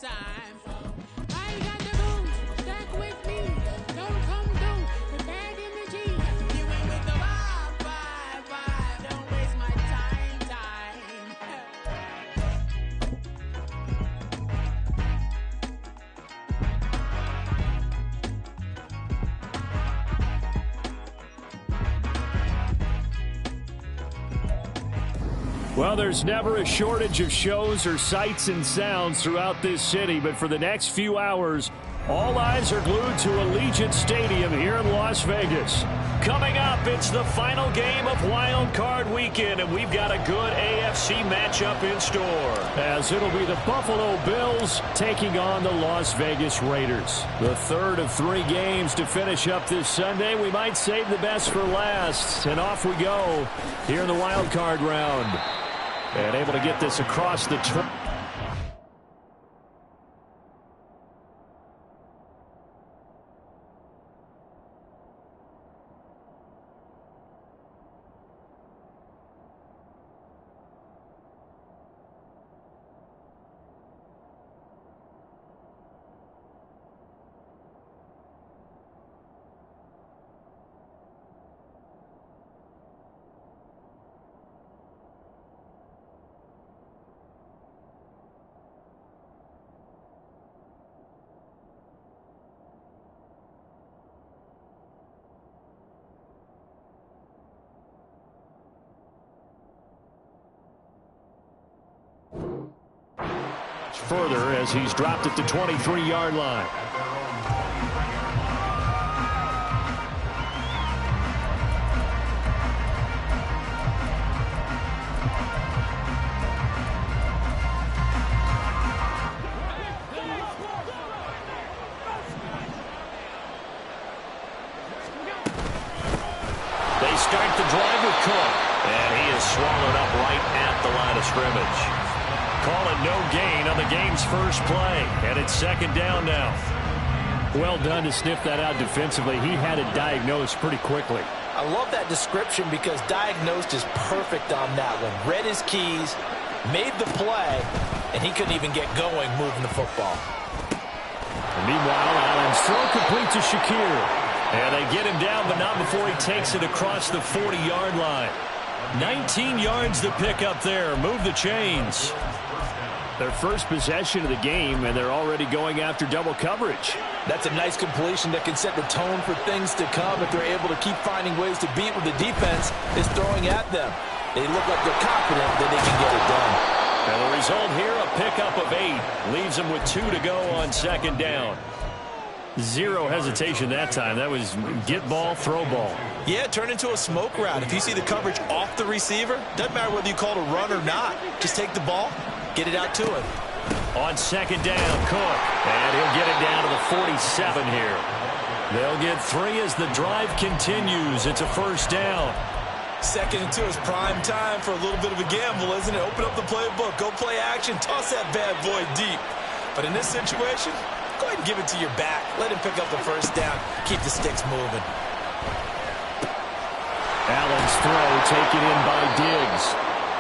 time. I got the boom, stuck with me. Don't come through with bad energy. You ain't with the vibe. Don't waste my time. Well, there's never a shortage of shows or sights and sounds throughout this city, but for the next few hours, all eyes are glued to Allegiant Stadium here in Las Vegas. Coming up, it's the final game of Wild Card Weekend, and we've got a good AFC matchup in store, as it'll be the Buffalo Bills taking on the Las Vegas Raiders. The third of 3 games to finish up this Sunday. We might save the best for last, and off we go here in the Wild Card round. And able to get this across the further as he's dropped at the 23-yard line. They start the drive with Cook, and he is swallowed up right at the line of scrimmage. Call it no gain on the game's first play, and it's second down now. Well done to sniff that out defensively. He had it diagnosed pretty quickly. I love that description because diagnosed is perfect on that one. Read his keys, made the play, and he couldn't even get going moving the football. And meanwhile, Allen's throw complete to Shakir. And they get him down, but not before he takes it across the 40-yard line. 19 yards to pick up there. Move the chains. Their first possession of the game, and they're already going after double coverage. That's a nice completion that can set the tone for things to come if they're able to keep finding ways to beat what the defense is throwing at them. They look like they're confident that they can get it done. And the result here, a pickup of 8. Leaves them with 2 to go on second down. Zero hesitation that time. That was get ball, throw ball. Yeah, turn into a smoke route. If you see the coverage off the receiver, doesn't matter whether you call it a run or not. Just take the ball, get it out to him. On second down, Cook. And he'll get it down to the 47 here. They'll get 3 as the drive continues. It's a first down. Second and 2 is prime time for a little bit of a gamble, isn't it? Open up the playbook, go play action, toss that bad boy deep. But in this situation, go ahead and give it to your back. Let him pick up the first down. Keep the sticks moving. Allen's throw taken in by Diggs.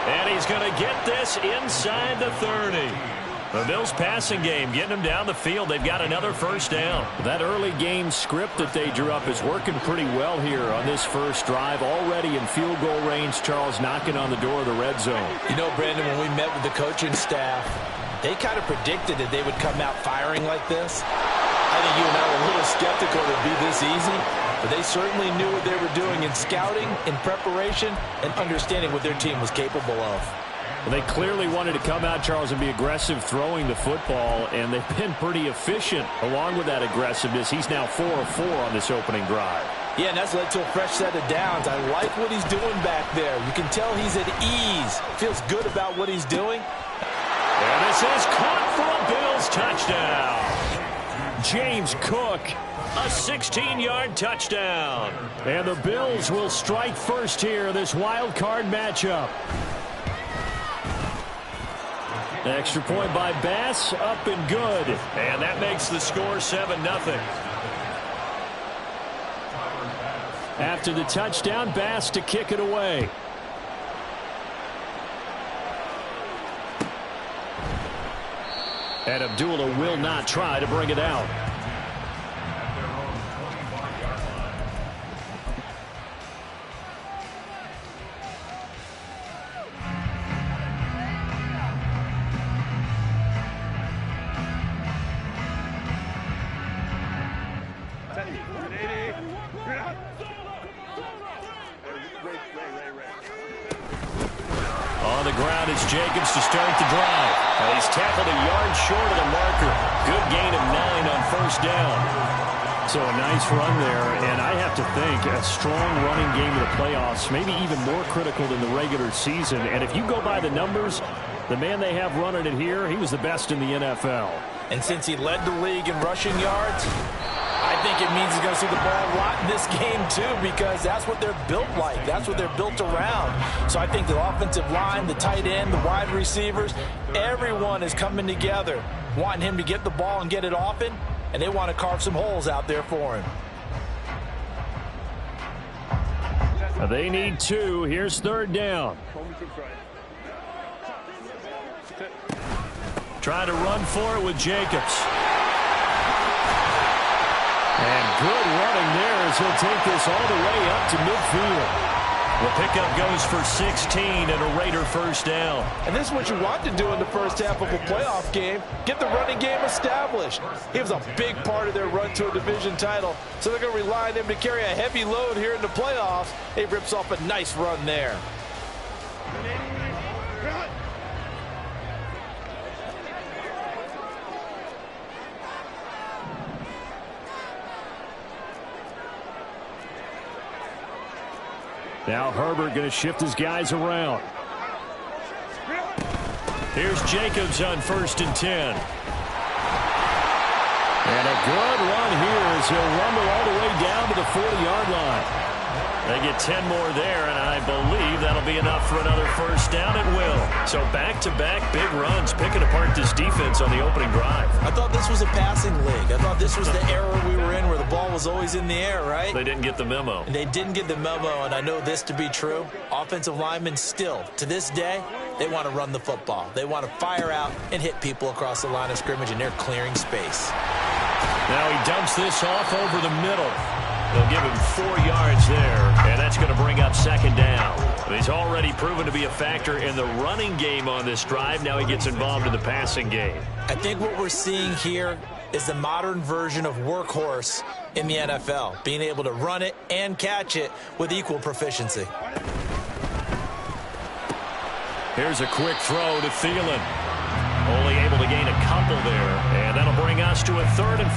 And he's going to get this inside the 30. The Bills passing game getting them down the field. They've got another first down. That early game script that they drew up is working pretty well here on this first drive. Already in field goal range, Charles knocking on the door of the red zone. You know, Brandon, when we met with the coaching staff, they kind of predicted that they would come out firing like this. I think you and I were a little skeptical it would be this easy, but they certainly knew what they were doing in scouting, in preparation, and understanding what their team was capable of. Well, they clearly wanted to come out, Charles, and be aggressive throwing the football, and they've been pretty efficient along with that aggressiveness. He's now 4 of 4 on this opening drive. Yeah, and that's led to a fresh set of downs. I like what he's doing back there. You can tell he's at ease. Feels good about what he's doing. And this is caught for a Bills touchdown. James Cook, a 16-yard touchdown. And the Bills will strike first here in this wild card matchup. Extra point by Bass, up and good. And that makes the score 7-0. After the touchdown, Bass to kick it away. And Abdullah will not try to bring it out. On the ground is Jacobs to start the drive. He's tackled a yard short of the marker. Good gain of 9 on first down. So a nice run there, and I have to think a strong running game in the playoffs, maybe even more critical than the regular season. And if you go by the numbers, the man they have running it here, he was the best in the NFL. And since he led the league in rushing yards, I think it means he's going to see the ball a lot in this game, too, because that's what they're built like. That's what they're built around. So I think the offensive line, the tight end, the wide receivers, everyone is coming together, wanting him to get the ball and get it often, and they want to carve some holes out there for him. They need 2. Here's third down. Trying to run for it with Jacobs. And good running there as he'll take this all the way up to midfield. The pickup goes for 16 and a Raider first down. And this is what you want to do in the first half of a playoff game. Get the running game established. He was a big part of their run to a division title. So they're going to rely on him to carry a heavy load here in the playoffs. He rips off a nice run there. Now Herbert going to shift his guys around. Here's Jacobs on 1st and 10. And a good run here as he'll rumble all the way down to the 40-yard line. They get 10 more there, and I believe that'll be enough for another first down. It will. So back-to-back big runs, picking apart this defense on the opening drive. I thought this was a passing league. I thought this was the era we were in where the ball was always in the air, right? They didn't get the memo. They didn't get the memo, and I know this to be true. Offensive linemen still, to this day, they want to run the football. They want to fire out and hit people across the line of scrimmage, and they're clearing space. Now he dumps this off over the middle. They'll give him 4 yards there, and that's going to bring up second down. He's already proven to be a factor in the running game on this drive. Now he gets involved in the passing game. I think what we're seeing here is the modern version of workhorse in the NFL, being able to run it and catch it with equal proficiency. Here's a quick throw to Thielen. Only able to gain a couple there, and that'll bring us to a 3rd and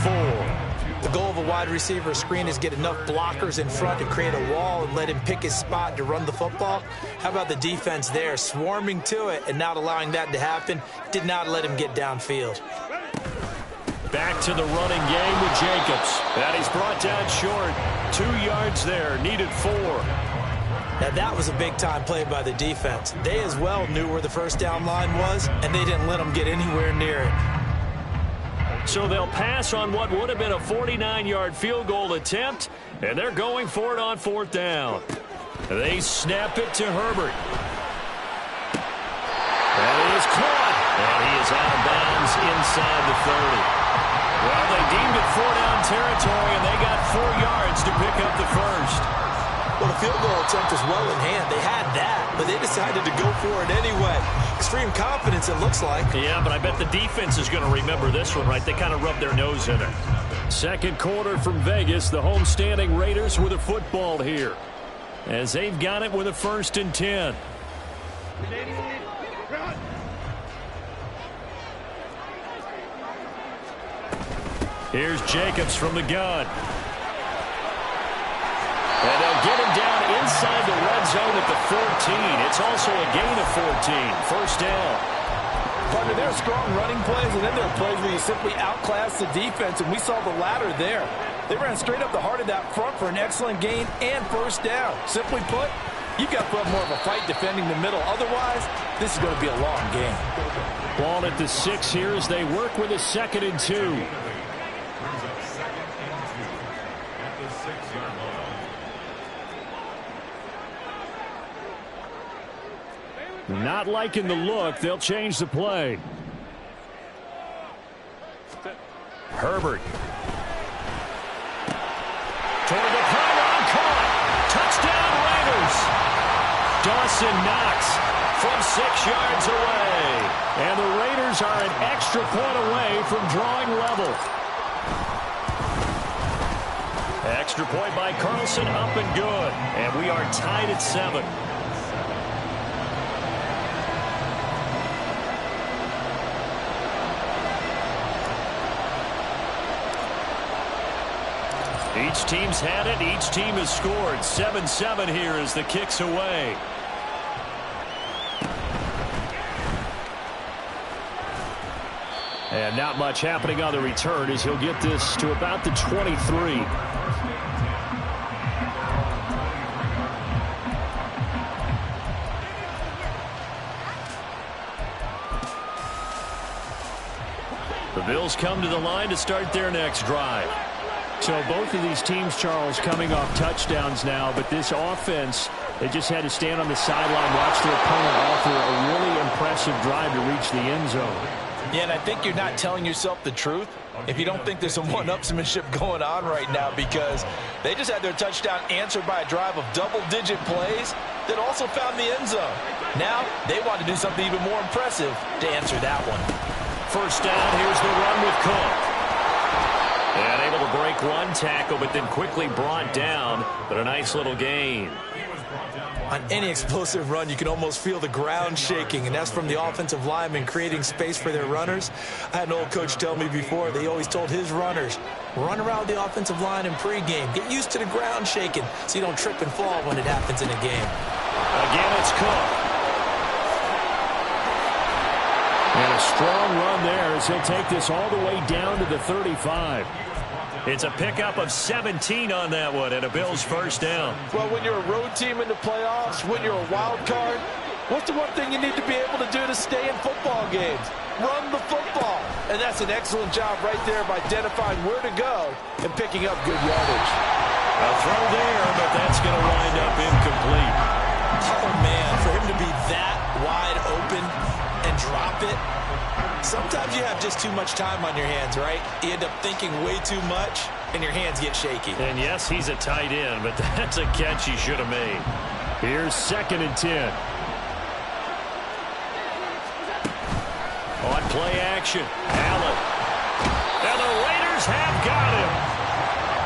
4. The goal of a wide receiver screen is get enough blockers in front to create a wall and let him pick his spot to run the football. How about the defense there, swarming to it and not allowing that to happen? Did not let him get downfield. Back to the running game with Jacobs. And he's brought down short. 2 yards there, needed 4. Now that was a big-time play by the defense. They as well knew where the first down line was, and they didn't let them get anywhere near it. So they'll pass on what would have been a 49-yard field goal attempt, and they're going for it on 4th down. They snap it to Herbert. That is caught, and he is out of bounds inside the 30. Well, they deemed it 4-down territory, and they got 4 yards to pick up the first. Well, the field goal attempt was well in hand. They had that, but they decided to go for it anyway. Extreme confidence, it looks like. Yeah, but I bet the defense is going to remember this one, right? They kind of rubbed their nose in it. Second quarter from Vegas, the homestanding Raiders with a football here, as they've got it with a 1st and 10. Here's Jacobs from the gun. And they'll get him down inside the red zone at the 14. It's also a gain of 14. First down. Partner, there are strong running plays, and then there are plays where you simply outclass the defense, and we saw the latter there. They ran straight up the heart of that front for an excellent gain and first down. Simply put, you've got to put up more of a fight defending the middle. Otherwise, this is going to be a long game. Ball at the 6 here as they work with a 2nd and 2. Not liking the look. They'll change the play. Herbert. Toward the pylon, caught. Touchdown Raiders. Dawson Knox from 6 yards away. And the Raiders are an extra point away from drawing level. Extra point by Carlson, up and good. And we are tied at 7. Each team's had it. Each team has scored. 7-7 here as the kick's away. And not much happening on the return as he'll get this to about the 23. The Bills come to the line to start their next drive. So both of these teams, Charles, coming off touchdowns now, but this offense, they just had to stand on the sideline, watch their opponent offer a really impressive drive to reach the end zone. Yeah, and I think you're not telling yourself the truth if you don't think there's some one-upsmanship going on right now, because they just had their touchdown answered by a drive of double-digit plays that also found the end zone. Now they want to do something even more impressive to answer that one. First down, here's the run with Cook. And able to break one tackle, but then quickly brought down, but a nice little gain. On any explosive run, you can almost feel the ground shaking, and that's from the offensive linemen creating space for their runners. I had an old coach tell me before, they always told his runners, run around the offensive line in pregame. Get used to the ground shaking so you don't trip and fall when it happens in a game. Again, it's Cook. And a strong run there as he'll take this all the way down to the 35. It's a pickup of 17 on that one and a Bills first down. Well, when you're a road team in the playoffs, when you're a wild card, what's the one thing you need to be able to do to stay in football games? Run the football. And that's an excellent job right there of identifying where to go and picking up good yardage. A throw there, but that's going to wind up incomplete. Oh, man, for him to be that wide open and drop it. Sometimes you have just too much time on your hands, right? You end up thinking way too much, and your hands get shaky. And yes, he's a tight end, but that's a catch he should have made. Here's 2nd and 10. On play action, Allen. And the Raiders have got him.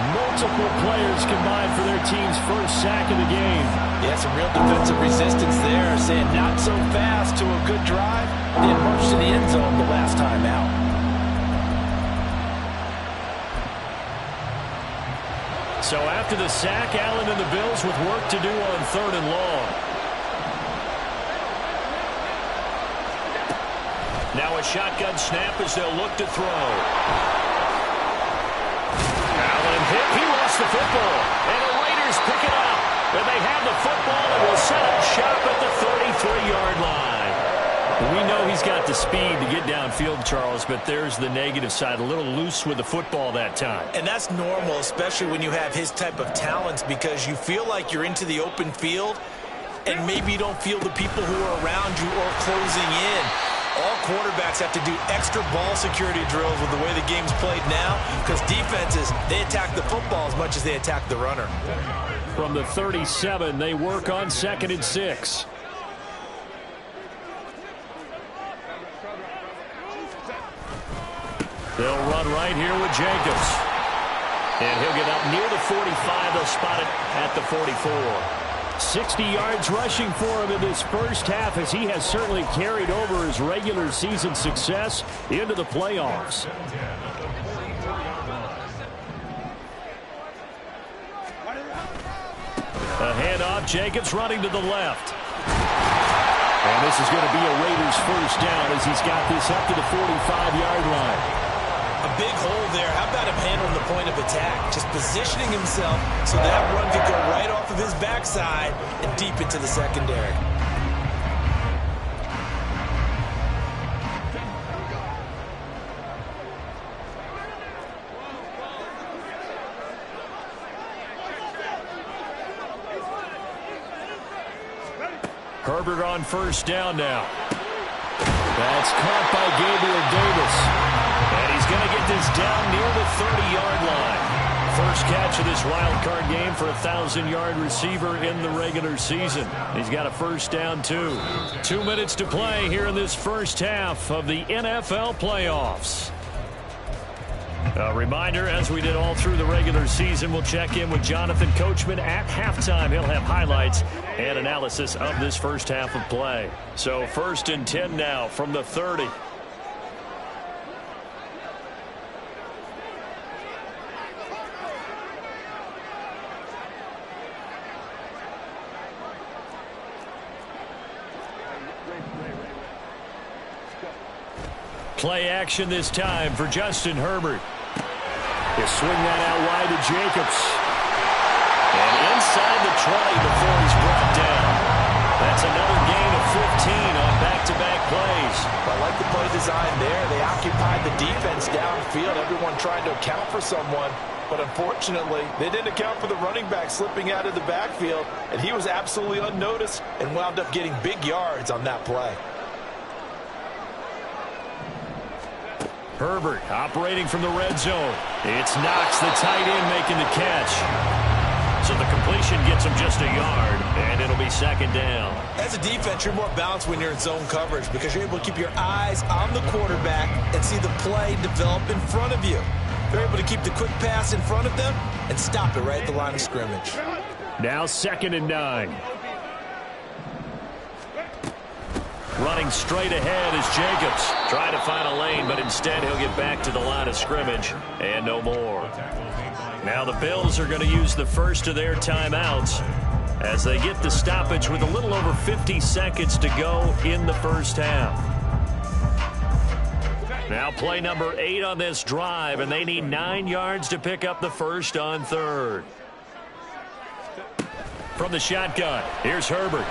Multiple players combined for their team's first sack of the game. Yeah, some real defensive resistance there, saying not so fast to a good drive. They had marched to the end zone the last time out. So after the sack, Allen and the Bills with work to do on 3rd and long. Now a shotgun snap as they'll look to throw. Allen hit. He lost the football. And the Raiders pick it up. And they have the football and will set up shop at the 33-yard line. We know he's got the speed to get downfield, Charles, but there's the negative side. A little loose with the football that time. And that's normal, especially when you have his type of talents, because you feel like you're into the open field, and maybe you don't feel the people who are around you or closing in. All quarterbacks have to do extra ball security drills with the way the game's played now, because defenses, they attack the football as much as they attack the runner. From the 37, they work on 2nd and 6. They'll run right here with Jacobs. And he'll get up near the 45. They'll spot it at the 44. 60 yards rushing for him in this first half, as he has certainly carried over his regular season success into the playoffs. A handoff, Jacobs running to the left. And this is going to be a Raiders first down as he's got this up to the 45-yard line. A big hole there. How about him handling the point of attack? Just positioning himself so that run could go right off of his backside and deep into the secondary. Herbert on first down now. That's caught by Gabriel Davis. And he's going to get 30-yard line. First catch of this wild card game for a 1,000-yard receiver in the regular season. He's got a first down, too. 2 minutes to play here in this first half of the NFL playoffs. A reminder, as we did all through the regular season, we'll check in with Jonathan Coachman at halftime. He'll have highlights and analysis of this first half of play. So 1st and 10 now from the 30. Play action this time for Justin Herbert. He'll swing that out wide to Jacobs. And inside the 20 before he's brought down. That's another gain of 15 on back-to-back plays. I like the play design there. They occupied the defense downfield. Everyone trying to account for someone. But unfortunately, they didn't account for the running back slipping out of the backfield. And he was absolutely unnoticed and wound up getting big yards on that play. Herbert operating from the red zone. It's Knox, the tight end, making the catch. So the completion gets him just a yard, and it'll be 2nd down. As a defense, you're more balanced when you're in zone coverage because you're able to keep your eyes on the quarterback and see the play develop in front of you. They're able to keep the quick pass in front of them and stop it right at the line of scrimmage. Now 2nd and 9. Running straight ahead is Jacobs. Trying to find a lane, but instead he'll get back to the line of scrimmage. And no more. Now the Bills are going to use the first of their timeouts as they get the stoppage with a little over 50 seconds to go in the first half. Now play number 8 on this drive, and they need 9 yards to pick up the first on 3rd. From the shotgun, here's Herbert.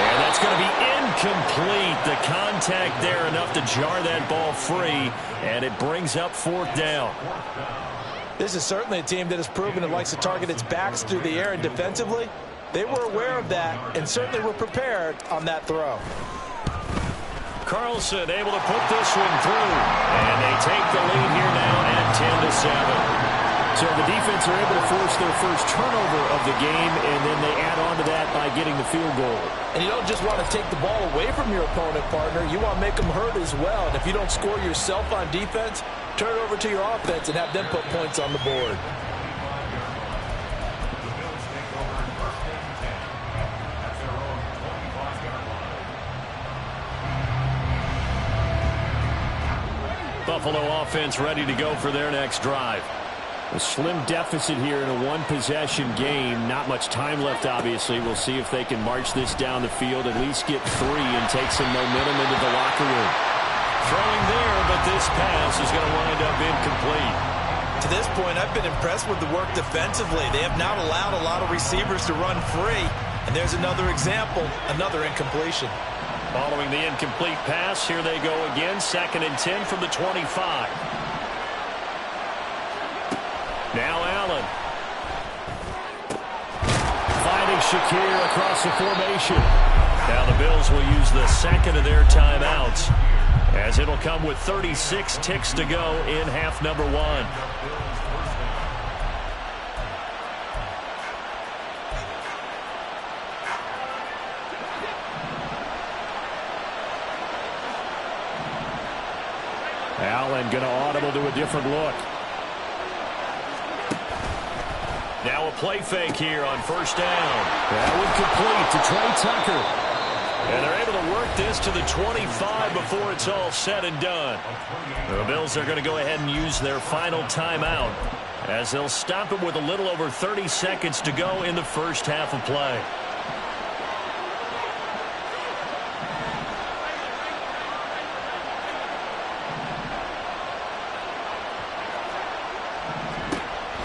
And that's going to be incomplete. The contact there enough to jar that ball free, and it brings up 4th down. This is certainly a team that has proven it likes to target its backs through the air, and defensively, they were aware of that and certainly were prepared on that throw. Carlson able to put this one through, and they take the lead here now at 10-7. So the defense are able to force their first turnover of the game, and then they add on to that by getting the field goal. And you don't just want to take the ball away from your opponent, partner. You want to make them hurt as well. And if you don't score yourself on defense, turn it over to your offense and have them put points on the board. Buffalo offense ready to go for their next drive. A slim deficit here in a one-possession game. Not much time left, obviously. We'll see if they can march this down the field, at least get 3 and take some momentum into the locker room. Throwing there, but this pass is going to wind up incomplete. To this point, I've been impressed with the work defensively. They have not allowed a lot of receivers to run free. And there's another example, another incompletion. Following the incomplete pass, here they go again. 2nd and 10 from the 25. Now Allen. Finding Shakir across the formation. Now the Bills will use the 2nd of their timeouts, as it'll come with 36 ticks to go in half number 1. Allen going to audible to a different look. Now a play fake here on 1st down. That would complete to Trey Tucker. And they're able to work this to the 25 before it's all said and done. The Bills are going to go ahead and use their final timeout, as they'll stop it with a little over 30 seconds to go in the first half of play.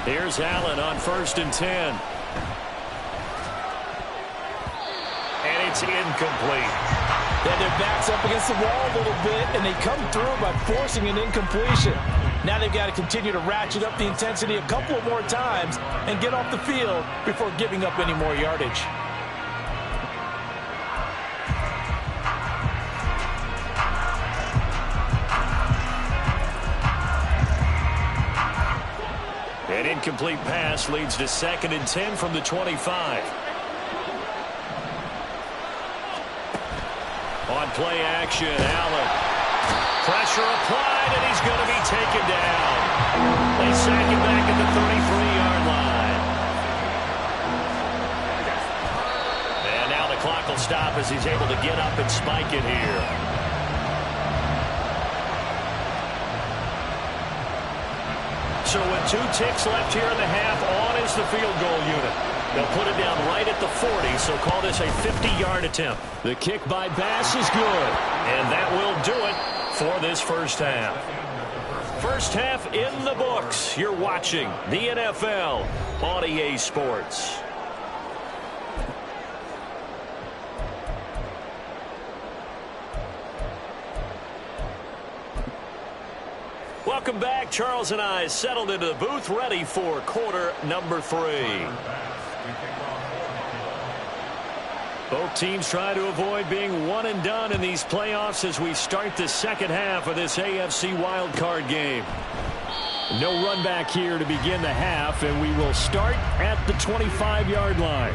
Here's Allen on 1st and 10. And it's incomplete. Then their back's up against the wall a little bit, and they come through by forcing an incompletion. Now they've got to continue to ratchet up the intensity a couple of more times and get off the field before giving up any more yardage. An incomplete pass leads to 2nd and 10 from the 25. On play action, Allen. Pressure applied, and he's going to be taken down. They sack him back at the 33-yard line. And now the clock will stop as he's able to get up and spike it here. So with 2 ticks left here in the half, on is the field goal unit. They'll put it down right at the 40, so call this a 50-yard attempt. The kick by Bass is good, and that will do it for this first half. First half in the books. You're watching the NFL on EA Sports. Welcome back. Charles and I settled into the booth, ready for quarter number 3. Both teams try to avoid being one and done in these playoffs as we start the second half of this AFC wildcard game. No run back here to begin the half, and we will start at the 25-yard line.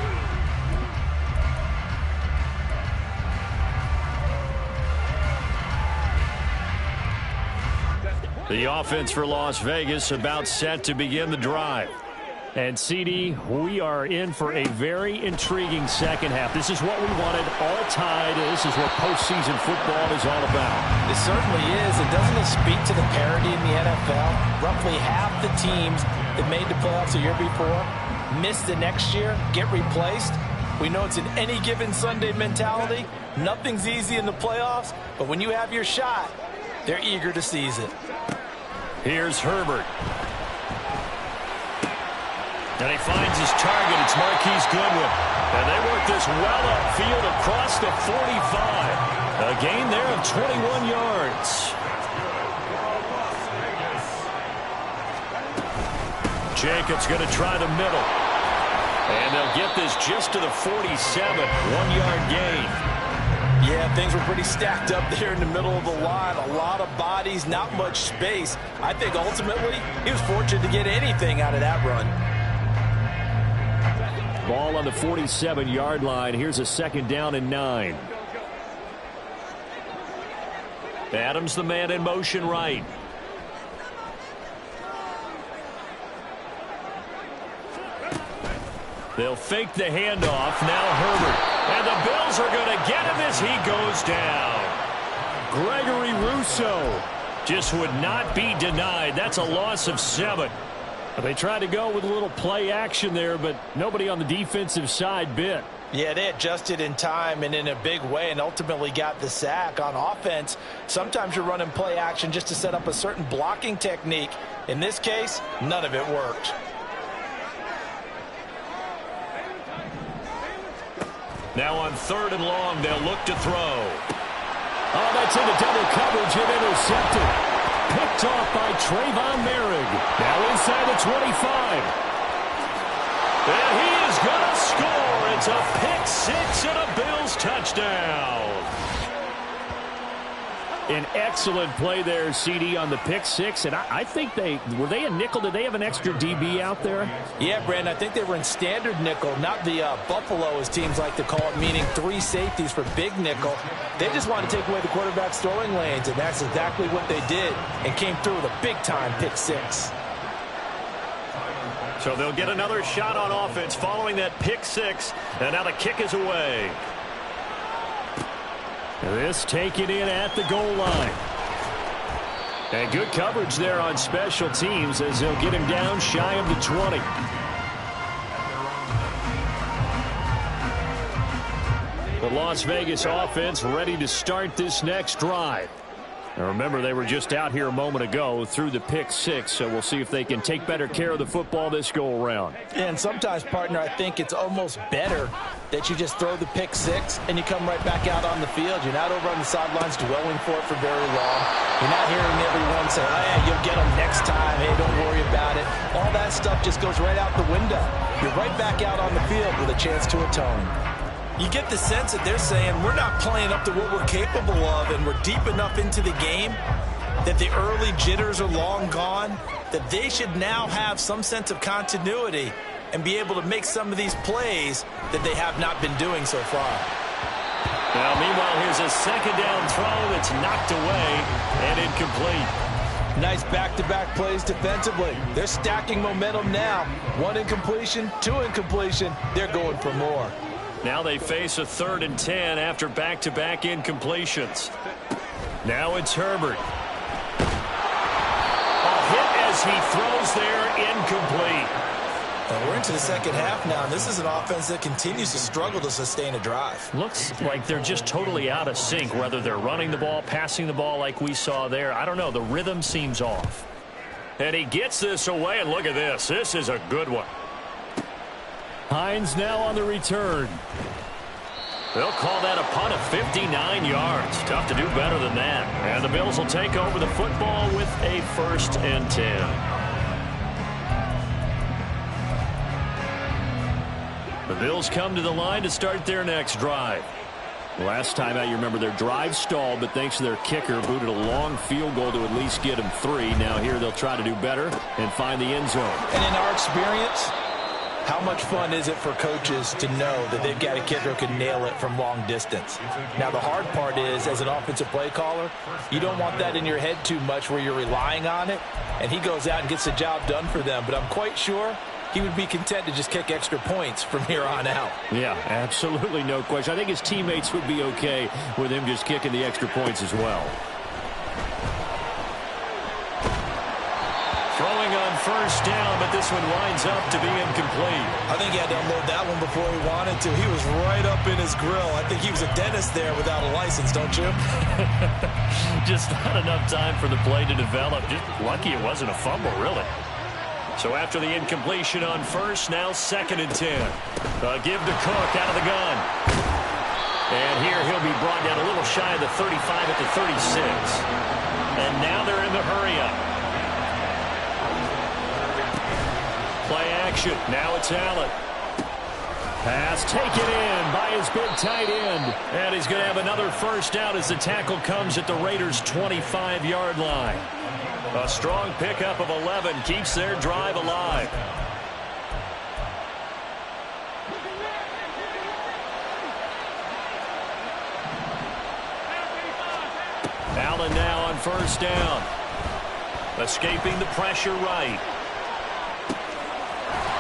The offense for Las Vegas about set to begin the drive. And, CD, we are in for a very intriguing second half. This is what we wanted, all tied. This is what postseason football is all about. It certainly is. And doesn't it speak to the parity in the NFL? Roughly half the teams that made the playoffs a year before miss the next year, get replaced. We know it's an any given Sunday mentality. Nothing's easy in the playoffs, but when you have your shot, they're eager to seize it. Here's Herbert. And he finds his target. It's Marquise Goodwin. And they work this well upfield across the 45. A gain there of 21 yards. Jacobs going to try the middle. And they'll get this just to the 47. 1-yard gain. Yeah, things were pretty stacked up there in the middle of the line. A lot of bodies, not much space. I think ultimately he was fortunate to get anything out of that run. Ball on the 47-yard line. Here's a 2nd down and 9. Adams, the man in motion right. They'll fake the handoff. Now Herbert. And the Bills are going to get him as he goes down. Gregory Rousseau just would not be denied. That's a loss of 7. They tried to go with a little play action there, but nobody on the defensive side bit. Yeah, they adjusted in time and in a big way and ultimately got the sack. On offense, sometimes you're running play action just to set up a certain blocking technique. In this case, none of it worked. Now on 3rd and long, they'll look to throw. Oh, that's into double coverage and intercepted. Picked off by Trayvon Merrick. Now inside the 25. And he is going to score. It's a pick 6 and a Bills touchdown. An excellent play there, CD, on the pick 6. And I think were they a nickel? Did they have an extra DB out there? Yeah, Brandon, I think they were in standard nickel, not the Buffalo, as teams like to call it, meaning 3 safeties for big nickel. They just wanted to take away the quarterback's throwing lanes, and that's exactly what they did, and came through with a big-time pick 6. So they'll get another shot on offense following that pick 6, and now the kick is away. This taken in at the goal line. And good coverage there on special teams as they'll get him down shy of the 20. The Las Vegas offense ready to start this next drive. Now remember, they were just out here a moment ago through the pick 6, so we'll see if they can take better care of the football this go-around. And sometimes, partner, I think it's almost better that you just throw the pick 6 and you come right back out on the field. You're not over on the sidelines dwelling for it for very long. You're not hearing everyone say, oh, yeah, you'll get them next time. Hey, don't worry about it. All that stuff just goes right out the window. You're right back out on the field with a chance to atone. You get the sense that they're saying we're not playing up to what we're capable of, and we're deep enough into the game that the early jitters are long gone. that they should now have some sense of continuity and be able to make some of these plays that they have not been doing so far. Now, meanwhile, here's a second down throw that's knocked away and incomplete. Nice back-to-back plays defensively. They're stacking momentum now. 1 incompletion, 2 incompletion. They're going for more. Now they face a 3rd and 10 after back-to-back incompletions. Now it's Herbert. A hit as he throws there, incomplete. We're into the second half now, and this is an offense that continues to struggle to sustain a drive. Looks like they're just totally out of sync, whether they're running the ball, passing the ball like we saw there. I don't know. The rhythm seems off. And he gets this away, and look at this. This is a good one. Hines now on the return. They'll call that a punt of 59 yards. Tough to do better than that. And the Bills will take over the football with a 1st and 10. The Bills come to the line to start their next drive. Last time out, you remember their drive stalled, but thanks to their kicker, booted a long field goal to at least get them 3. Now here they'll try to do better and find the end zone. And in our experience, how much fun is it for coaches to know that they've got a kicker who can nail it from long distance? Now, the hard part is, as an offensive play caller, you don't want that in your head too much where you're relying on it, and he goes out and gets the job done for them. But I'm quite sure he would be content to just kick extra points from here on out. Yeah, absolutely no question. I think his teammates would be okay with him just kicking the extra points as well. Throwing on 1st down, but this one winds up to be incomplete. I think he had to unload that one before he wanted to. He was right up in his grill. I think he was a dentist there without a license, don't you? Just not enough time for the play to develop. Just lucky it wasn't a fumble, really. So after the incompletion on 1st, now 2nd and 10. Give to Cook out of the gun. And here he'll be brought down a little shy of the 35 at the 36. And now they're in the hurry-up. Play action. Now it's Allen. Pass taken in by his big tight end. And he's going to have another 1st down as the tackle comes at the Raiders' 25-yard line. A strong pickup of 11 keeps their drive alive. Allen now on 1st down. Escaping the pressure right.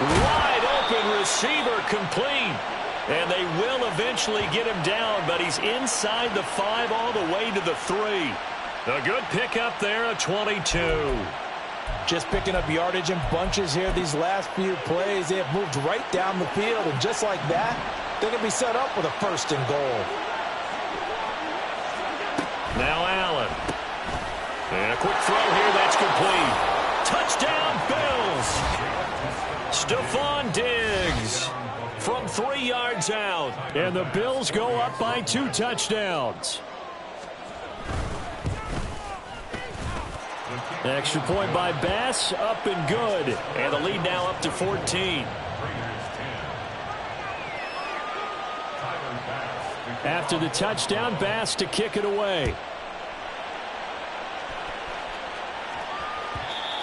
Wide open receiver complete. And they will eventually get him down, but he's inside the 5 all the way to the 3. A good pickup there, a 22. Just picking up yardage in bunches here these last few plays. They have moved right down the field, and just like that, they're going to be set up with a 1st and goal. Now Allen. And a quick throw here, that's complete. Touchdown, Bills. Stephon Diggs from 3 yards out. And the Bills go up by 2 touchdowns. Extra point by Bass, up and good. And the lead now up to 14. After the touchdown, Bass to kick it away.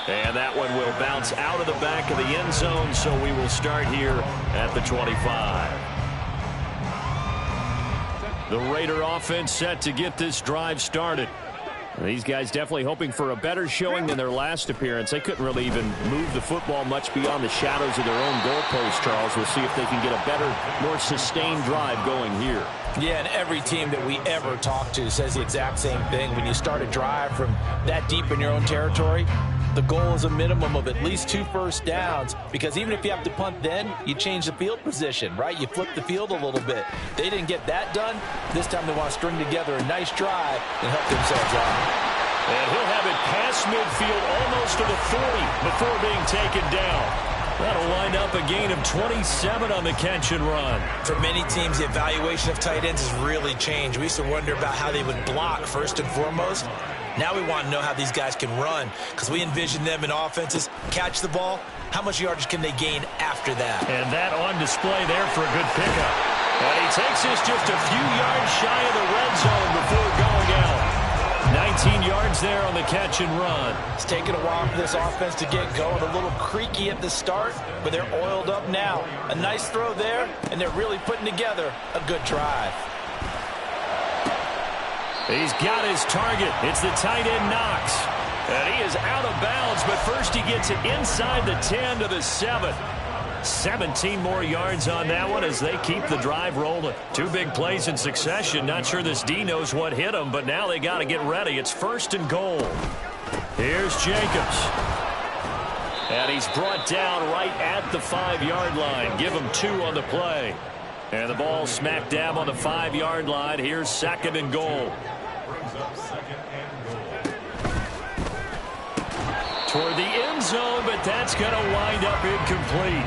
And that one will bounce out of the back of the end zone, so we will start here at the 25. The Raider offense set to get this drive started. These guys definitely hoping for a better showing than their last appearance. They couldn't really even move the football much beyond the shadows of their own goalpost, Charles. We'll see if they can get a better, more sustained drive going here. Yeah, and every team that we ever talk to says the exact same thing. When you start a drive from that deep in your own territory, the goal is a minimum of at least 2 first downs, because even if you have to punt then, you change the field position, right? You flip the field a little bit. They didn't get that done. This time they want to string together a nice drive and help themselves out. And he'll have it past midfield almost to the 40 before being taken down. That'll wind up a gain of 27 on the catch and run. For many teams, the evaluation of tight ends has really changed. We used to wonder about how they would block first and foremost. Now we want to know how these guys can run, because we envision them in offenses catch the ball. How much yardage can they gain after that? And that on display there for a good pickup. And he takes this just a few yards shy of the red zone before going out. 18 yards there on the catch and run. It's taken a while for this offense to get going. A little creaky at the start, but they're oiled up now. A nice throw there, and they're really putting together a good drive. He's got his target. It's the tight end Knox. And he is out of bounds, but first he gets it inside the 10 to the 7. 17 more yards on that one as they keep the drive rolling. Two big plays in succession. Not sure this D knows what hit him, but now they got to get ready. It's 1st and goal. Here's Jacobs. And he's brought down right at the 5-yard line. Give him 2 on the play. And the ball smack dab on the 5-yard line. Here's 2nd and goal. Toward the end zone, but that's going to wind up incomplete.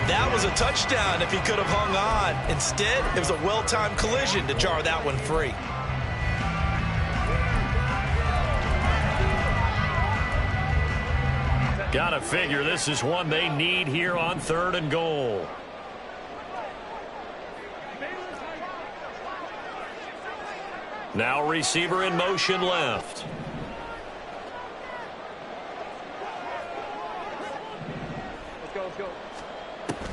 That was a touchdown if he could have hung on. Instead, it was a well-timed collision to jar that one free. Gotta figure this is one they need here on 3rd and goal. Now receiver in motion left.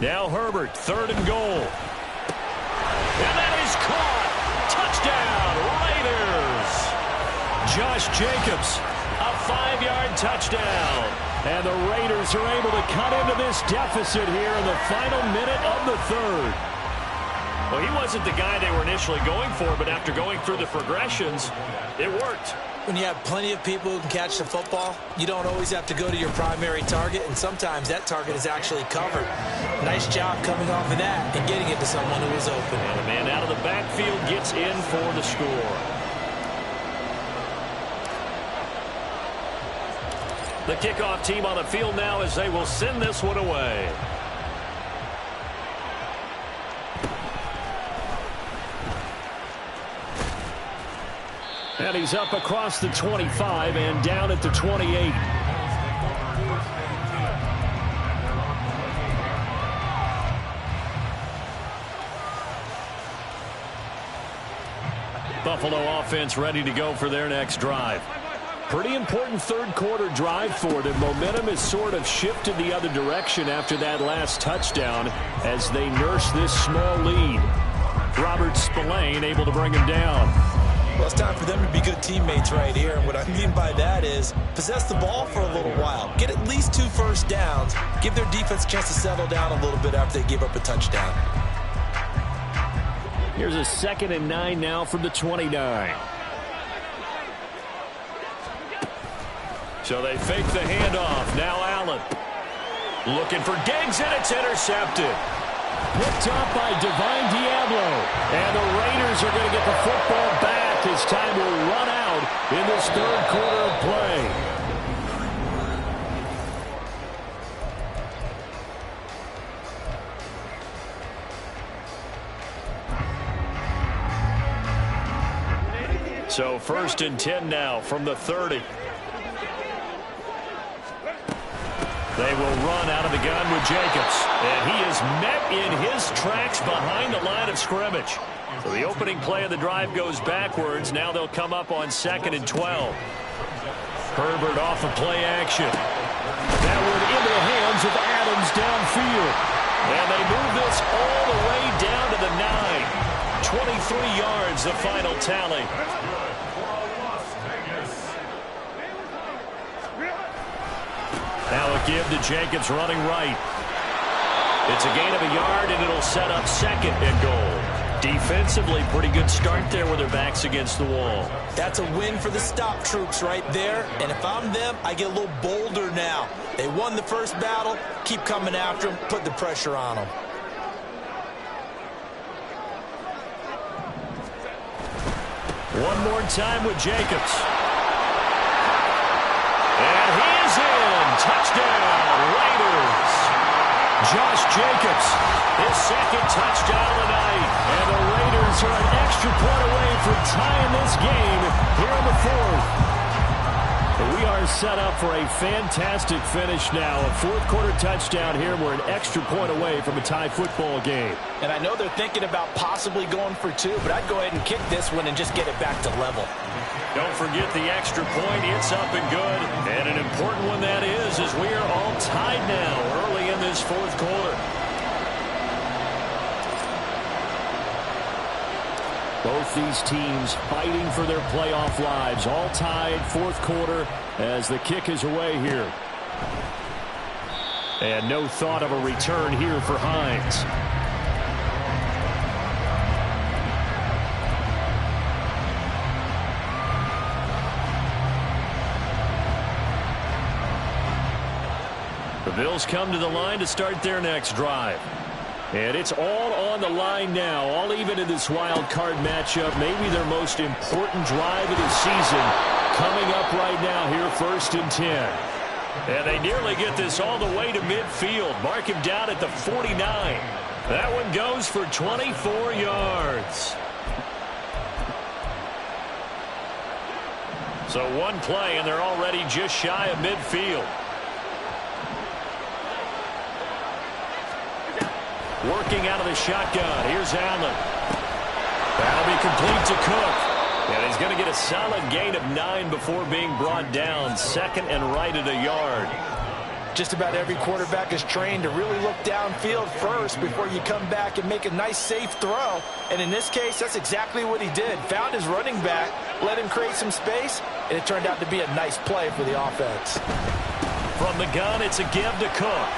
Now Herbert, 3rd and goal. And that is caught. Touchdown, Raiders. Josh Jacobs, a 5-yard touchdown. And the Raiders are able to cut into this deficit here in the final minute of the 3rd. Well, he wasn't the guy they were initially going for, but after going through the progressions, it worked. When you have plenty of people who can catch the football, you don't always have to go to your primary target, and sometimes that target is actually covered. Nice job coming off of that and getting it to someone who was open. And the man out of the backfield gets in for the score. The kickoff team on the field now as they will send this one away. And he's up across the 25 and down at the 28. Buffalo offense ready to go for their next drive. Pretty important 3rd quarter drive for them. Momentum has sort of shifted the other direction after that last touchdown as they nurse this small lead. Robert Spillane able to bring him down. Well, it's time for them to be good teammates right here. And what I mean by that is possess the ball for a little while. Get at least 2 first downs. Give their defense a chance to settle down a little bit after they give up a touchdown. Here's a 2nd and 9 now from the 29. So they fake the handoff. Now Allen. Looking for Diggs, and it's intercepted. Picked up by Divine Diablo. And the Raiders are going to get the football back as time will run out in this 3rd quarter of play. So 1st and 10 now from the 30. They will run out of the gun with Jacobs. And he is met in his tracks behind the line of scrimmage. So the opening play of the drive goes backwards. Now they'll come up on 2nd and 12. Herbert off of play action. That one into the hands of Adams downfield. And they move this all the way down to the 9. 23 yards, the final tally. Now a give to Jacobs running right. It's a gain of a yard, and it'll set up 2nd and goal. Defensively, pretty good start there with their backs against the wall. That's a win for the stop troops right there. And if I'm them, I get a little bolder now. They won the first battle. Keep coming after them. Put the pressure on them. One more time with Jacobs. And he is in. Touchdown, Raiders. Josh Jacobs, his 2nd touchdown of the night. And the Raiders are an extra point away from tying this game here in the 4th. But we are are set up for a fantastic finish now. A fourth-quarter touchdown here. We're an extra point away from a tie football game. And I know they're thinking about possibly going for two, but I'd go ahead and kick this one and just get it back to level. Don't forget the extra point. It's up and good. And an important one that is, as we are all tied now early in this fourth quarter. Both these teams fighting for their playoff lives. All tied, fourth quarter, as the kick is away here. And no thought of a return here for Hines. The Bills come to the line to start their next drive. And it's all on the line now, all even in this wild card matchup. Maybe their most important drive of the season coming up right now here, 1st and 10. And they nearly get this all the way to midfield. Mark him down at the 49. That one goes for 24 yards. So one play, and they're already just shy of midfield. Working out of the shotgun. Here's Allen. That'll be complete to Cook. And he's going to get a solid gain of 9 before being brought down. 2nd and right at a yard. Just about every quarterback is trained to really look downfield first before you come back and make a nice, safe throw. And in this case, that's exactly what he did. Found his running back, let him create some space, and it turned out to be a nice play for the offense. From the gun, it's a give to Cook.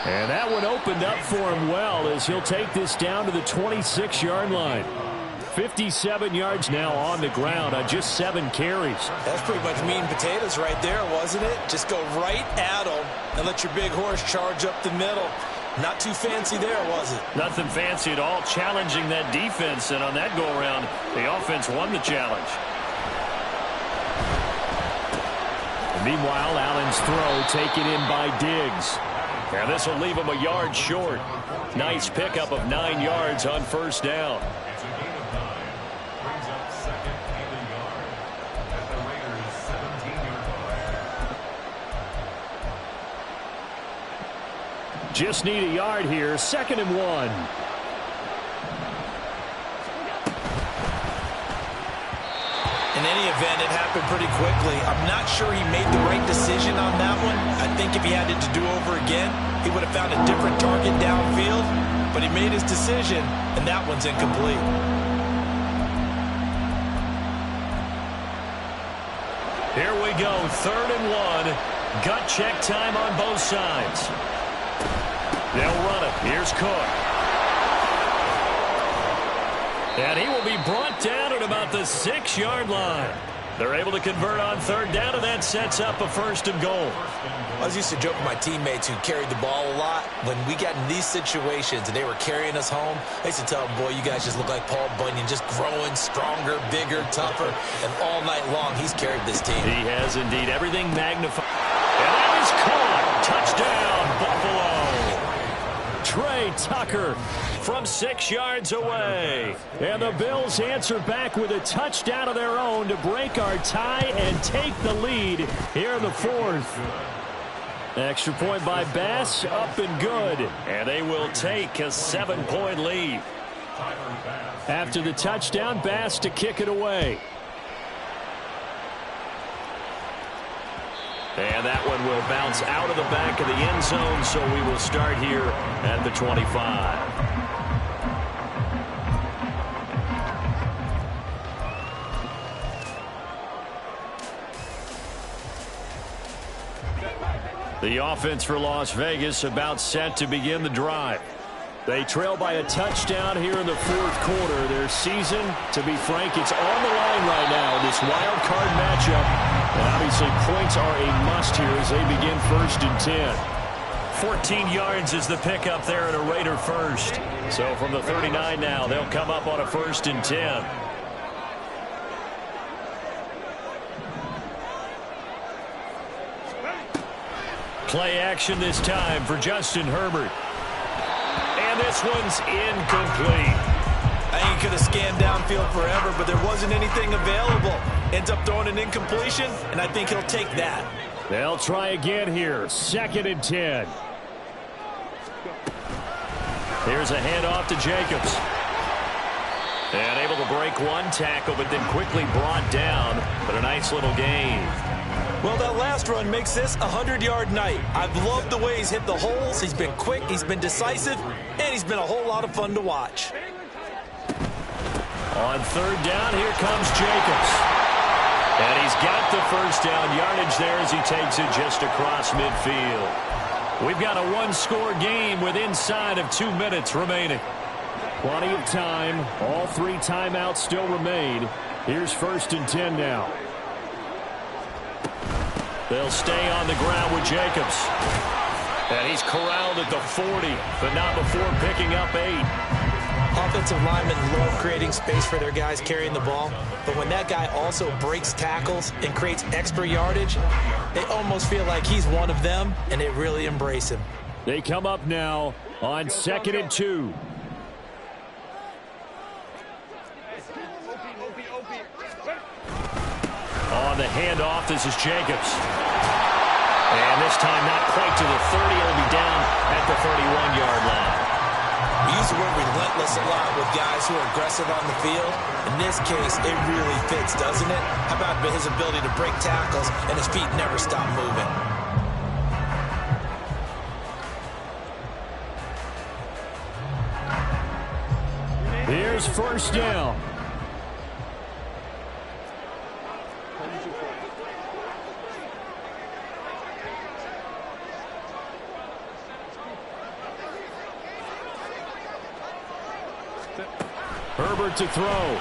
And that one opened up for him well as he'll take this down to the 26-yard line. 57 yards now on the ground on just 7 carries. That's pretty much meat and potatoes right there, wasn't it? Just go right at him and let your big horse charge up the middle. Not too fancy there, was it? Nothing fancy at all, challenging that defense. And on that go-around, the offense won the challenge. And meanwhile, Allen's throw taken in by Diggs. And this will leave him a yard short. Nice pickup of 9 yards on 1st down. Just need a yard here. 2nd and 1. In any event, it happened pretty quickly. I'm not sure he made the right decision on that one. I think if he had it to do over again, he would have found a different target downfield. But he made his decision, and that one's incomplete. Here we go, 3rd and 1. Gut check time on both sides. They'll run it. Here's Cook. And he will be brought down at about the 6-yard line. They're able to convert on 3rd down, and that sets up a 1st and goal. I was used to joke with my teammates who carried the ball a lot. When we got in these situations and they were carrying us home, I used to tell them, boy, you guys just look like Paul Bunyan, just growing stronger, bigger, tougher. And all night long, he's carried this team. He has indeed. Everything magnified. And that is caught. Touchdown, Buffalo. Trey Tucker from 6 yards away. And the Bills answer back with a touchdown of their own to break our tie and take the lead here in the 4th. Extra point by Bass, up and good. And they will take a 7-point lead. After the touchdown, Bass to kick it away. And that one will bounce out of the back of the end zone, so we will start here at the 25. The offense for Las Vegas about set to begin the drive. They trail by a touchdown here in the 4th quarter. Their season, to be frank, it's on the line right now in this wild card matchup. And obviously points are a must here as they begin 1st and 10. 14 yards is the pickup there at a Raider 1st. So from the 39 now, they'll come up on a 1st and 10. Play action this time for Justin Herbert. And this one's incomplete. I He could have scanned downfield forever, but there wasn't anything available. Ends up throwing an incompletion, and I think he'll take that. They'll try again here. 2nd and 10. Here's a handoff to Jacobs. And able to break one tackle, but then quickly brought down. But a nice little gain. Well, that last run makes this a 100-yard night. I've loved the way he's hit the holes. He's been quick, he's been decisive, and he's been a whole lot of fun to watch. On 3rd down, here comes Jacobs. And he's got the first down yardage there as he takes it just across midfield. We've got a one-score game with inside of 2 minutes remaining. Plenty of time. All 3 timeouts still remain. Here's 1st and 10 now. They'll stay on the ground with Jacobs. And he's corralled at the 40, but not before picking up 8. Offensive linemen love creating space for their guys carrying the ball, but when that guy also breaks tackles and creates extra yardage, they almost feel like he's one of them, and they really embrace him. They come up now on 2nd and 2. On the handoff, this is Jacobs. And this time not quite to the 30. It'll be down at the 31-yard line. We use the word relentless a lot with guys who are aggressive on the field. In this case, it really fits, doesn't it? How about his ability to break tackles and his feet never stop moving? Here's 1st down. Herbert to throw.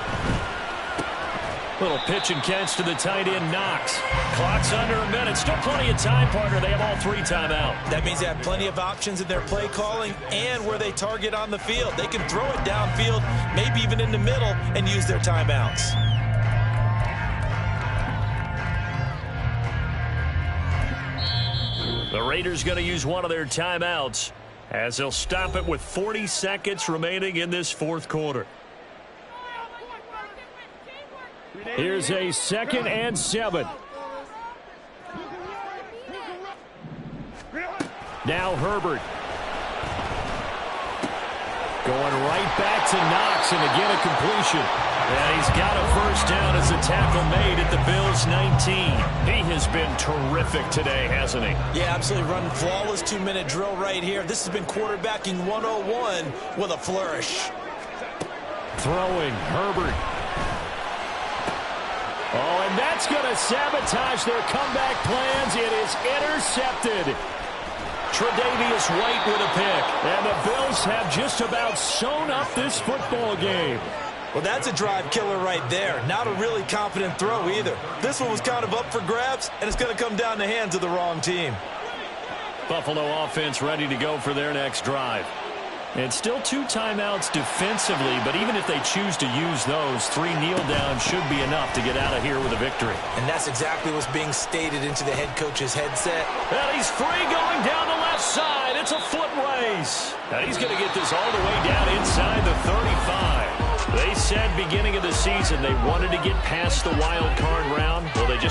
Little pitch and catch to the tight end, Knox. Clock's under a minute. Still plenty of time, partner. They have all 3 timeout. That means they have plenty of options in their play calling and where they target on the field. They can throw it downfield, maybe even in the middle, and use their timeouts. The Raiders going to use one of their timeouts as they'll stop it with 40 seconds remaining in this 4th quarter. Here's a 2nd and 7. Now Herbert. Going right back to Knox, and again a completion. And he's got a first down as a tackle made at the Bills' 19. He has been terrific today, hasn't he? Yeah, absolutely running flawless 2-minute drill right here. This has been quarterbacking 101 with a flourish. Throwing, Herbert. Oh, and that's going to sabotage their comeback plans. It is intercepted. Tre'Davious White with a pick. And the Bills have just about sewn up this football game. Well, that's a drive killer right there. Not a really confident throw either. This one was kind of up for grabs, and it's going to come down the hands of the wrong team. Buffalo offense ready to go for their next drive. And still 2 timeouts defensively, but even if they choose to use those, 3 kneel downs should be enough to get out of here with a victory. And that's exactly what's being stated into the head coach's headset. And he's free going down the left side. It's a foot race. And he's going to get this all the way down inside the 35. They said beginning of the season they wanted to get past the wild card round. Well, they just